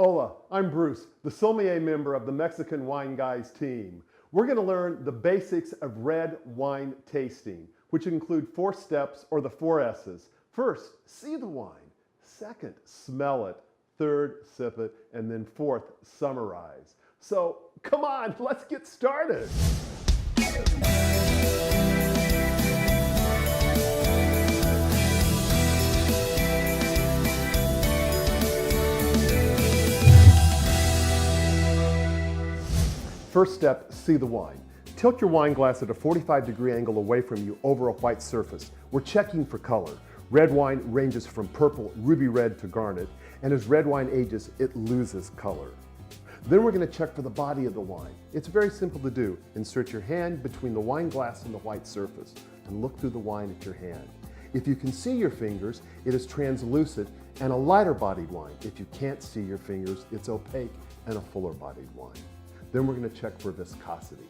Hola, I'm Bruce, the sommelier member of the Mexican Wine Guys team. We're going to learn the basics of red wine tasting, which include 4 steps or the 4 S's. First, see the wine. Second, smell it. Third, sip it. And then fourth, summarize. So come on, let's get started. First step, see the wine. Tilt your wine glass at a 45-degree angle away from you over a white surface. We're checking for color. Red wine ranges from purple, ruby red to garnet, and as red wine ages, it loses color. Then we're going to check for the body of the wine. It's very simple to do. Insert your hand between the wine glass and the white surface and look through the wine at your hand. If you can see your fingers, it is translucent and a lighter bodied wine. If you can't see your fingers, it's opaque and a fuller bodied wine. Then we're going to check for viscosity.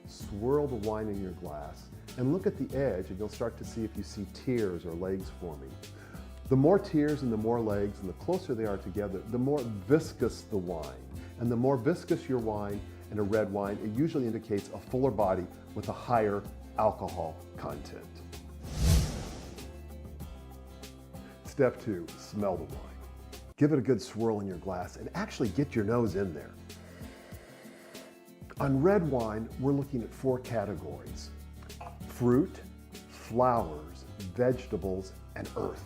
Swirl the wine in your glass and look at the edge and you'll start to see if you see tears or legs forming. The more tears and the more legs and the closer they are together, the more viscous the wine. And the more viscous your wine in a red wine, it usually indicates a fuller body with a higher alcohol content. Step 2, smell the wine. Give it a good swirl in your glass and actually get your nose in there. On red wine, we're looking at 4 categories: fruit, flowers, vegetables, and earth.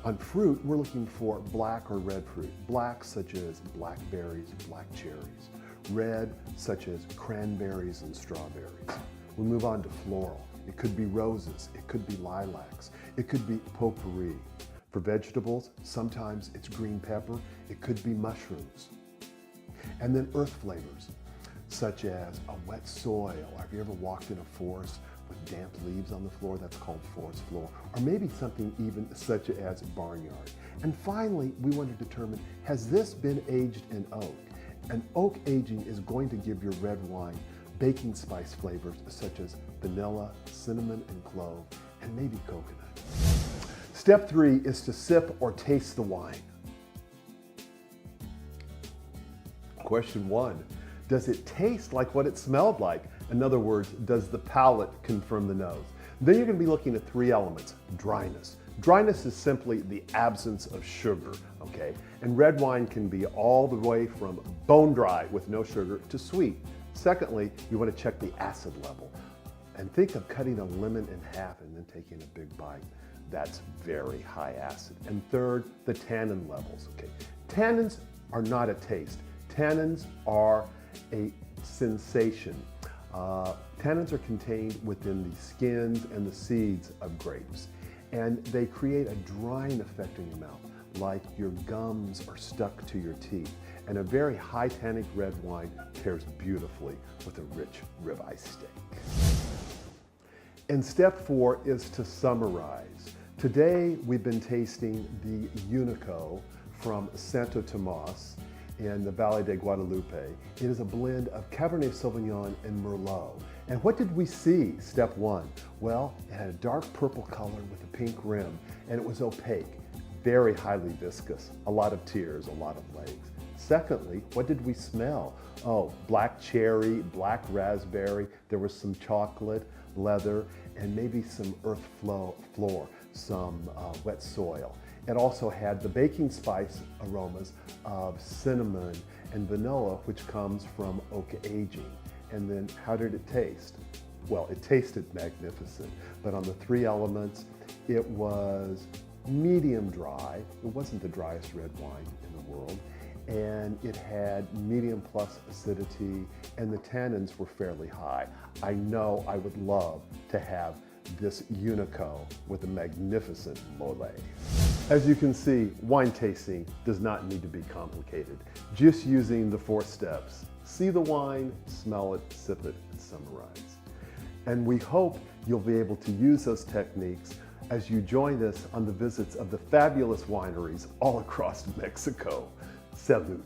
On fruit, we're looking for black or red fruit. Black, such as blackberries, black cherries. Red, such as cranberries and strawberries. We move on to floral. It could be roses, it could be lilacs, it could be potpourri. For vegetables, sometimes it's green pepper, it could be mushrooms. And then earth flavors, such as a wet soil. Have you ever walked in a forest with damp leaves on the floor? That's called forest floor. Or maybe something even such as barnyard. And finally, we want to determine, has this been aged in oak? And oak aging is going to give your red wine baking spice flavors such as vanilla, cinnamon, and clove, and maybe coconut. Step 3 is to sip or taste the wine. Question 1. Does it taste like what it smelled like? In other words, does the palate confirm the nose? Then you're going to be looking at 3 elements. Dryness. Dryness is simply the absence of sugar, okay? And red wine can be all the way from bone dry with no sugar to sweet. Secondly, you want to check the acid level. And think of cutting a lemon in half and then taking a big bite. That's very high acid. And third, the tannin levels, okay? Tannins are not a taste. Tannins are a sensation. Tannins are contained within the skins and the seeds of grapes, and they create a drying effect in your mouth, like your gums are stuck to your teeth. And a very high tannic red wine pairs beautifully with a rich ribeye steak. And step 4 is to summarize. Today we've been tasting the Unico from Santo Tomas in the Valle de Guadalupe. It is a blend of Cabernet Sauvignon and Merlot. And what did we see? Step 1. Well, it had a dark purple color with a pink rim, and it was opaque, very highly viscous, a lot of tears, a lot of legs. Secondly, what did we smell? Oh, black cherry, black raspberry, there was some chocolate, leather, and maybe some earth floor, some wet soil. It also had the baking spice aromas of cinnamon and vanilla, which comes from oak aging. And then how did it taste? Well, it tasted magnificent, but on the 3 elements, it was medium dry. It wasn't the driest red wine in the world. And it had medium plus acidity, and the tannins were fairly high. I know I would love to have this Unico with a magnificent mole. As you can see, wine tasting does not need to be complicated. Just using the 4 steps. See the wine, smell it, sip it, and summarize. And we hope you'll be able to use those techniques as you join us on the visits of the fabulous wineries all across Mexico. Salute.